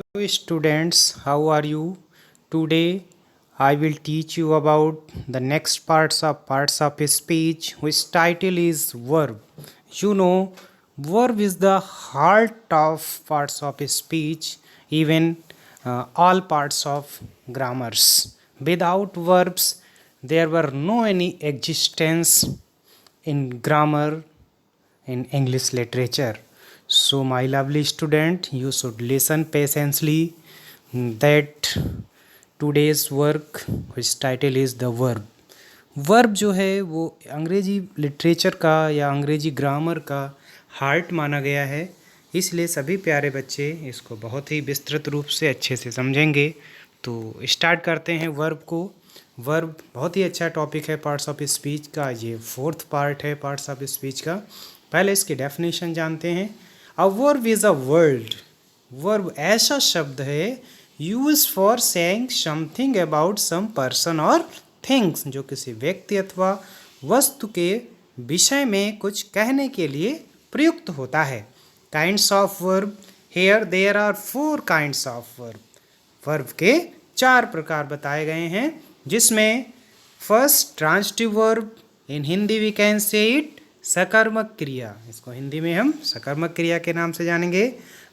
Hello students, how are you? Today I will teach you about the next parts of speech which title is verb. You know, verb is the heart of parts of speech, even all parts of grammars. Without verbs, there were no any existence in grammar in English literature. So, my lovely student, you should listen patiently that today's work which title is the verb. Verb जो है वो अंग्रेजी literature का या अंग्रेजी grammar का heart माना गया है, इसलिए सभी प्यारे बच्चे इसको बहुत ही विस्तृत रूप से अच्छे से समझेंगे। तो स्टार्ट करते हैं वर्ब को। वर्ब बहुत ही अच्छा टॉपिक है पार्ट्स ऑफ स्पीच का, ये 4th पार्ट है पार्ट्स ऑफ स्पीच का। पहले इसकी डेफिनेशन जानते हैं। A verb is a word. Verb ऐसा शब्द है use for saying something about some person और थिंग्स, जो किसी व्यक्ति अथवा वस्तु के विषय में कुछ कहने के लिए प्रयुक्त होता है। Kinds of verb, here there are 4 kinds of verb. Verb के 4 प्रकार बताए गए हैं, जिसमें first transitive verb, in Hindi we can say it सकर्मक क्रिया। इसको हिंदी में हम सकर्मक क्रिया के नाम से जानेंगे।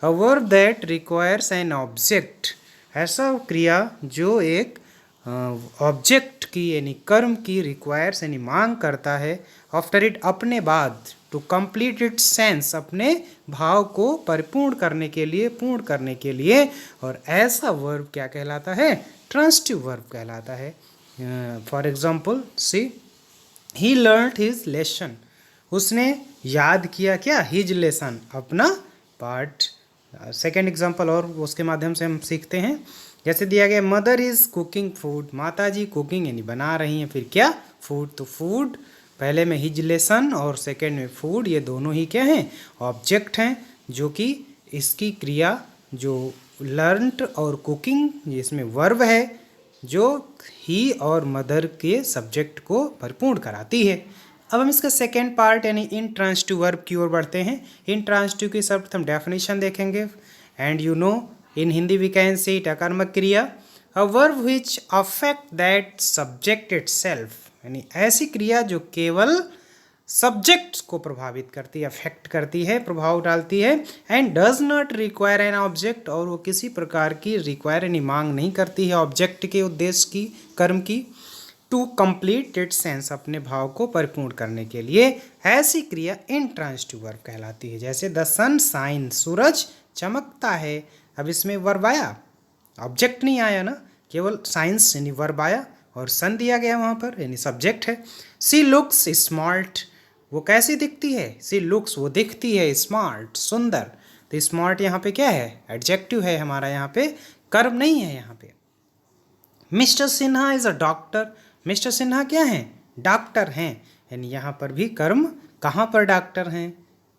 A verb that requires an object, ऐसा क्रिया जो एक ऑब्जेक्ट की यानी कर्म की रिक्वायर्स यानी मांग करता है। आफ्टर इट, अपने बाद, टू कंप्लीट इट सेंस, अपने भाव को परिपूर्ण करने के लिए, पूर्ण करने के लिए। और ऐसा वर्ब क्या कहलाता है? ट्रांजिटिव वर्ब कहलाता है। For example see, he learned his lesson, उसने याद किया क्या? हिज लेसन, अपना पाठ। सेकेंड एग्जाम्पल और उसके माध्यम से हम सीखते हैं, जैसे दिया गया मदर इज़ कुकिंग फूड, माता जी कुकिंग यानी बना रही हैं, फिर क्या? फूड। तो फूड पहले में हिज लेसन और सेकेंड में फूड, ये दोनों ही क्या हैं? ऑब्जेक्ट हैं, जो कि इसकी क्रिया जो लर्नड और कुकिंग इसमें वर्ब है, जो ही और मदर के सब्जेक्ट को परिपूर्ण कराती है। अब हम इसका सेकेंड पार्ट यानी इंट्रांजिटिव वर्ब की ओर बढ़ते हैं। इंट्रांजिटिव की सर्वप्रथम डेफिनेशन देखेंगे। And you know, in Hindi we can say it अकर्मक क्रिया, a verb which affect that subject itself, यानी ऐसी क्रिया जो केवल सब्जेक्ट्स को प्रभावित करती है, अफेक्ट करती है, प्रभाव डालती है। And does not require an object, और वो किसी प्रकार की रिक्वायर यानी मांग नहीं करती है ऑब्जेक्ट के, उद्देश्य की, कर्म की। टू कंप्लीट इट सेंस, अपने भाव को परिपूर्ण करने के लिए। ऐसी क्रिया इंट्रांजिटिव वर्ब कहलाती है। जैसे द सन शाइन, सूरज चमकता है। अब इसमें वर्ब आया, ऑब्जेक्ट नहीं आया ना, केवल साइंस यानी वर्ब आया और सन दिया गया वहाँ पर यानी सब्जेक्ट है। सी लुक्स स्मार्ट, वो कैसी दिखती है? सी लुक्स, वो दिखती है स्मार्ट, सुंदर। तो स्मार्ट यहाँ पे क्या है? एडजेक्टिव है हमारा, यहाँ पे कर्म नहीं है यहाँ पे। Mister Sinha is a doctor, mister Sinha क्या हैं? डॉक्टर हैं, यानी यहाँ पर भी कर्म। कहाँ पर डॉक्टर हैं?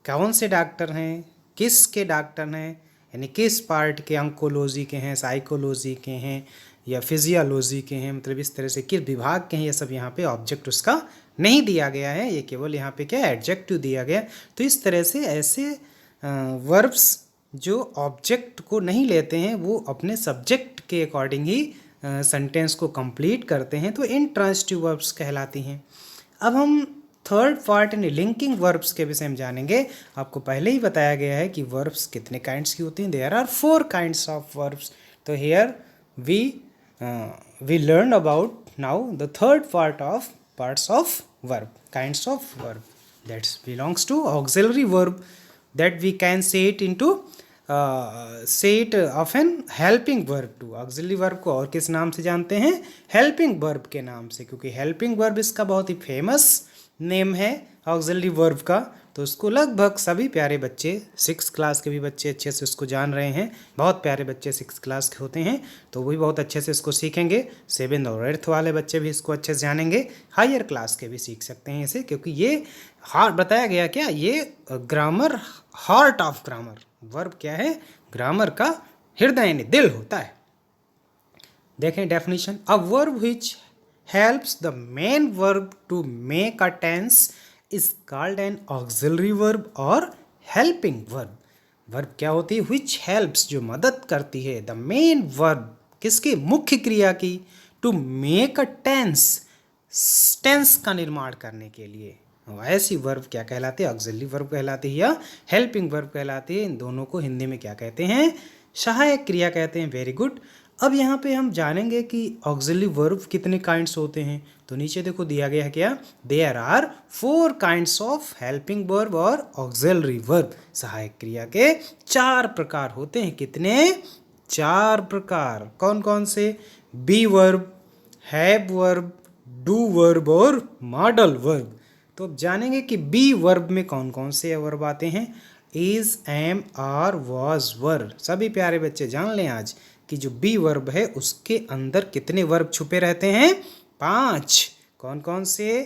कौन से डॉक्टर हैं? किस के डॉक्टर हैं? यानी किस पार्ट के, अंकोलॉजी के हैं, साइकोलॉजी के हैं या फिजियोलॉजी के हैं, मतलब इस तरह से किस विभाग के हैं, ये सब यहाँ पे ऑब्जेक्ट उसका नहीं दिया गया है, ये केवल यहाँ पे क्या है? एडजेक्टिव दिया गया। तो इस तरह से ऐसे वर्ब्स जो ऑब्जेक्ट को नहीं लेते हैं, वो अपने सब्जेक्ट के अकॉर्डिंग ही सेंटेंस को कंप्लीट करते हैं, तो इंट्रांजिटिव वर्ब्स कहलाती हैं। अब हम थर्ड पार्ट यानी लिंकिंग वर्ब्स के विषय में जानेंगे। आपको पहले ही बताया गया है कि वर्ब्स कितने काइंड्स की होती हैं। There are 4 kinds of verbs. तो here we learn about now the third part of parts of verb, kinds of verb, that belongs to auxiliary verb, that we can say it into say it of an helping verb to। auxiliary verb को और किस नाम से जानते हैं? helping verb के नाम से, क्योंकि helping verb इसका बहुत ही फेमस नेम है auxiliary verb का। तो उसको लगभग सभी प्यारे बच्चे, 6th क्लास के भी बच्चे अच्छे से उसको जान रहे हैं। बहुत प्यारे बच्चे 6th क्लास के होते हैं, तो वो भी बहुत अच्छे से इसको सीखेंगे। 7th और 8th वाले बच्चे भी इसको अच्छे से जानेंगे। हायर क्लास के भी सीख सकते हैं इसे, क्योंकि ये हार्ट बताया गया क्या, ये grammar, heart of grammar. Verb क्या है? ग्रामर का हृदय यानी दिल होता है। देखें definition, a verb which helps the main verb to make a tense is called an auxiliary verb or helping verb। Verb क्या होती है? विच हेल्प्स, जो मदद करती है, द मेन वर्ब, किसकी? मुख्य क्रिया की, to make a tense, tense का निर्माण करने के लिए। ऐसी वर्ब क्या कहलाती है? ऑक्सिलरी वर्ब कहलाती है या हेल्पिंग वर्ब कहलाती है। इन दोनों को हिंदी में क्या कहते हैं? सहायक क्रिया कहते हैं। Very good. अब यहाँ पे हम जानेंगे कि ऑक्सिलरी वर्ब कितने काइंड्स होते हैं। तो नीचे देखो दिया गया है क्या? There are 4 kinds of helping verb और ऑक्सिलरी वर्ब। सहायक क्रिया के 4 प्रकार होते हैं। कितने? 4 प्रकार। कौन कौन से? Be verb, have verb, do verb और मॉडल वर्ब। तो अब जानेंगे कि बी वर्ब में कौन कौन से वर्ब आते हैं। इज, एम, आर, वॉज, वर। सभी प्यारे बच्चे जान लें आज कि जो बी वर्ब है उसके अंदर कितने वर्ब छुपे रहते हैं? 5। कौन कौन से?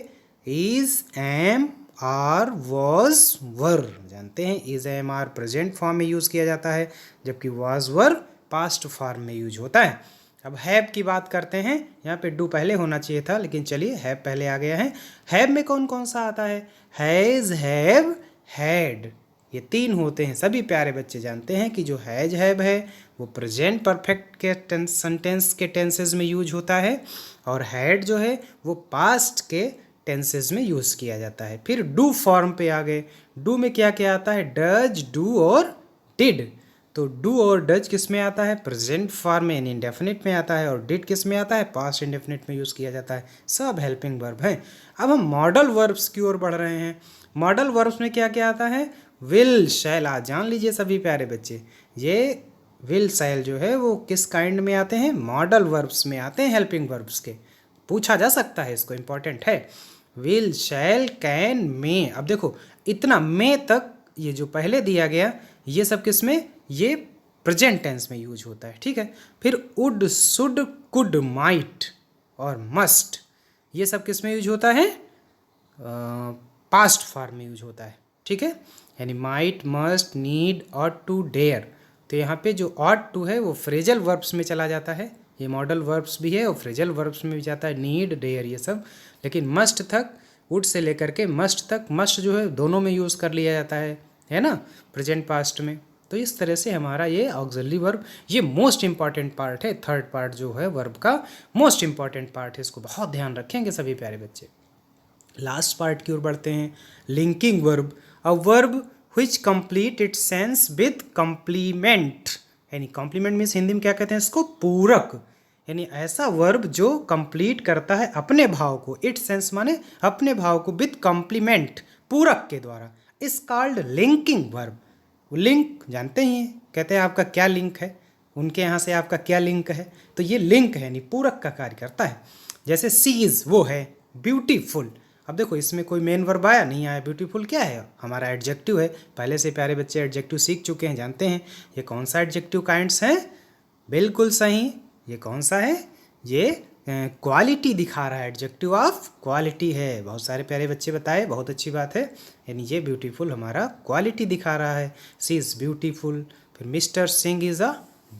Is, am, are, was, were. जानते हैं is, am, are present form में यूज़ किया जाता है, जबकि वॉज, वर पास्ट फॉर्म में यूज होता है। अब हैव की बात करते हैं। यहाँ पे डू पहले होना चाहिए था, लेकिन चलिए हैव पहले आ गया है। हैव में कौन कौन सा आता है? Has, have, had. ये 3 होते हैं। सभी प्यारे बच्चे जानते हैं कि जो हैज, हैव है वो प्रेजेंट परफेक्ट के सेंटेंस के टेंसेज में यूज होता है, और हैड जो है वो पास्ट के टेंसेज में यूज़ किया जाता है। फिर डू फॉर्म पे आ गए। डू में क्या क्या आता है? डज, डू और डिड। तो डू और डज किस में आता है? प्रेजेंट फॉर्म में यानी इंडेफिनिट में आता है, और डिड किस में आता है? पास्ट इंडेफिनिट में यूज़ किया जाता है। सब हेल्पिंग वर्ब हैं। अब हम मॉडल वर्ब्स की ओर बढ़ रहे हैं। मॉडल वर्ब्स में क्या क्या आता है? विल, शैल। आज जान लीजिए सभी प्यारे बच्चे, ये विल, शैल जो है वो किस काइंड में आते हैं? मॉडल वर्ब्स में आते हैं, हेल्पिंग वर्ब्स के। पूछा जा सकता है, इसको इंपॉर्टेंट है। विल, शैल, कैन, मे। अब देखो इतना मे तक ये जो पहले दिया गया ये सब किस में? ये प्रेजेंट टेंस में यूज होता है। ठीक है। फिर वुड, शुड, कुड, माइट और मस्ट, ये सब किस में यूज होता है? पास्ट फॉर्म में यूज होता है। ठीक है। यानी might, must, need, ought to, dare. तो यहाँ पे जो ऑट टू है वो फ्रेजल वर्ब्स में चला जाता है। ये मॉडल वर्ब्स भी है और फ्रेजल वर्ब्स में भी जाता है, नीड, डेयर, ये सब। लेकिन मस्ट तक, वुड से लेकर के मस्ट तक, मस्ट जो है दोनों में यूज़ कर लिया जाता है ना, प्रेजेंट पास्ट में। तो इस तरह से हमारा ये ऑक्सिलरी वर्ब, ये मोस्ट इंपॉर्टेंट पार्ट है। थर्ड पार्ट जो है वर्ब का मोस्ट इंपॉर्टेंट पार्ट है, इसको बहुत ध्यान रखेंगे सभी प्यारे बच्चे। लास्ट पार्ट की ओर बढ़ते हैं। Linking verb, a verb which complete its sense with complement. यानी कंप्लीमेंट मीन्स हिंदी में क्या कहते हैं इसको? पूरक। यानी ऐसा वर्ब जो कंप्लीट करता है अपने भाव को, इट सेंस माने अपने भाव को, विद कंप्लीमेंट, पूरक के द्वारा, is called linking verb. Link जानते ही हैं, कहते हैं आपका क्या लिंक है, उनके यहाँ से आपका क्या लिंक है। तो ये लिंक है यानी पूरक का कार्य करता है। जैसे सी इज़, वो है ब्यूटीफुल। अब देखो इसमें कोई मेन वर्ब आया नहीं आया, ब्यूटीफुल क्या है? हमारा एडजेक्टिव है। पहले से प्यारे बच्चे एडजेक्टिव सीख चुके हैं, जानते हैं ये कौन सा एडजेक्टिव काइंड्स हैं। बिल्कुल सही। ये कौन सा है? ये क्वालिटी दिखा रहा है, एडजेक्टिव ऑफ क्वालिटी है। बहुत सारे प्यारे बच्चे बताए, बहुत अच्छी बात है। यानी ये ब्यूटीफुल हमारा क्वालिटी दिखा रहा है। सी इज़ ब्यूटीफुल। फिर mister Singh is a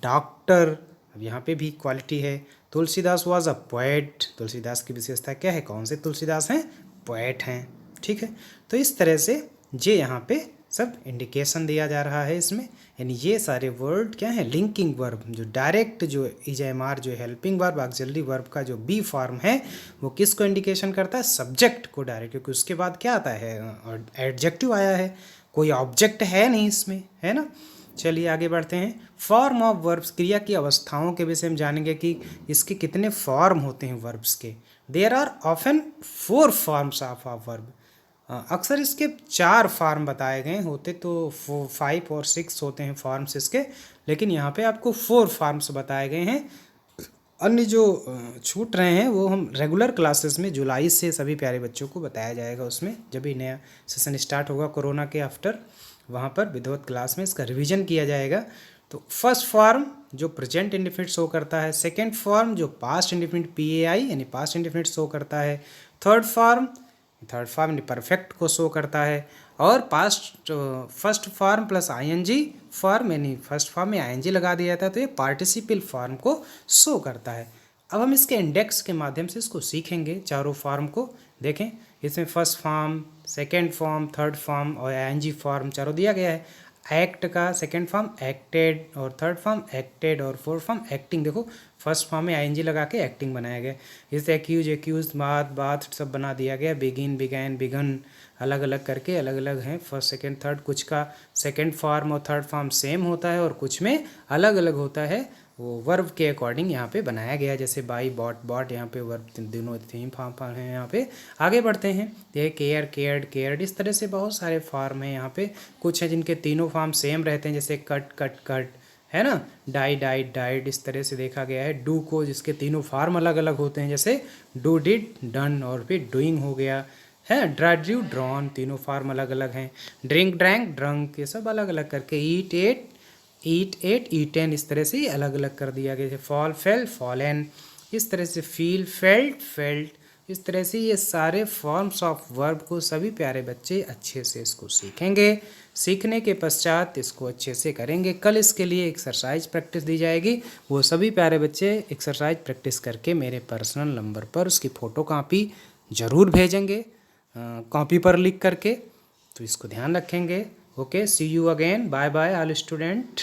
doctor, अब यहाँ पे भी क्वालिटी है। Tulsidas was a poet, Tulsidas की विशेषता क्या है? कौन से तुलसीदास हैं? पोएट हैं। ठीक है। तो इस तरह से ये यहाँ पे सब इंडिकेशन दिया जा रहा है इसमें। यानी ये सारे वर्ड क्या है? Linking verb. जो डायरेक्ट जो इज, एम, आर, जो हेल्पिंग वर्ब, ऑक्सिलरी वर्ब का जो बी फॉर्म है वो किसको इंडिकेशन करता है? सब्जेक्ट को डायरेक्ट, क्योंकि उसके बाद क्या आता है? और एडजेक्टिव आया है, कोई ऑब्जेक्ट है नहीं इसमें, है ना। चलिए आगे बढ़ते हैं। फॉर्म ऑफ वर्ब्स, क्रिया की अवस्थाओं के विषय में जानेंगे कि इसके कितने फॉर्म होते हैं वर्ब्स के। There are often 4 forms of a verb. अक्सर इसके 4 फॉर्म बताए गए होते तो 5 और 6 होते हैं फॉर्म्स इसके, लेकिन यहाँ पे आपको 4 फॉर्म्स बताए गए हैं। अन्य जो छूट रहे हैं वो हम रेगुलर क्लासेस में जुलाई से सभी प्यारे बच्चों को बताया जाएगा। उसमें जब भी नया सेशन स्टार्ट होगा कोरोना के आफ्टर, वहाँ पर विधिवत क्लास में इसका रिवीजन किया जाएगा। तो फर्स्ट फॉर्म जो प्रेजेंट इंडेफिनिट शो करता है, सेकेंड फॉर्म जो पास्ट इंडेफिनिट PAI यानी पास्ट इंडेफिनिट शो करता है, थर्ड फॉर्म परफेक्ट को शो करता है, और first form plus ING form यानी फर्स्ट फॉर्म में ING लगा दिया जाता है तो ये पार्टिसिपल फॉर्म को शो करता है। अब हम इसके इंडेक्स के माध्यम से इसको सीखेंगे, चारों फॉर्म को देखें। इसमें first form, second form, third form और ING फॉर्म चारों दिया गया है। एक्ट का सेकंड फॉर्म एक्टेड, और थर्ड फॉर्म एक्टेड, और फोर्थ फॉर्म एक्टिंग। देखो फर्स्ट फॉर्म में आईएनजी लगा के एक्टिंग बनाया गया। जैसे एक्यूज एक्यूज, बात बात सब बना दिया गया। बिगिन बिगैन बिगन, अलग अलग करके अलग अलग हैं फर्स्ट सेकंड थर्ड। कुछ का सेकंड फॉर्म और थर्ड फॉर्म सेम होता है और कुछ में अलग अलग होता है। वो वर्ब के अकॉर्डिंग यहाँ पे बनाया गया। जैसे बाई बॉट बॉट, यहाँ पे वर्ब दोनों सेम फॉर्म हैं। यहाँ पे आगे बढ़ते हैं, ये केयर केयर्ड केयर्ड, इस तरह से बहुत सारे फॉर्म हैं यहाँ पे। कुछ हैं जिनके तीनों फॉर्म सेम रहते हैं, जैसे कट कट कट, है ना, डाई डाइड डाइड, इस तरह से देखा गया है। डू को जिसके तीनों फॉर्म अलग अलग होते हैं, जैसे डू डिड डन, और फिर डूइंग हो गया है। ड्रा ड्रू ड्रॉन, तीनों फॉर्म अलग अलग हैं। ड्रिंक ड्रैंक ड्रंक, ये सब अलग अलग करके। ईट एट ईट एट ईटेन, इस तरह से ही अलग अलग कर दिया गया। जैसे फॉल फेल फॉलन, इस तरह से फील फेल्ट फेल्ट, इस तरह से ये सारे फॉर्म्स ऑफ वर्ब को सभी प्यारे बच्चे अच्छे से इसको सीखेंगे। सीखने के पश्चात इसको अच्छे से करेंगे। कल इसके लिए एक्सरसाइज प्रैक्टिस दी जाएगी, वो सभी प्यारे बच्चे एक्सरसाइज प्रैक्टिस करके मेरे पर्सनल नंबर पर उसकी फ़ोटो कॉपी ज़रूर भेजेंगे, कॉपी पर लिख करके। तो इसको ध्यान रखेंगे। Okay, see you again, bye bye all student.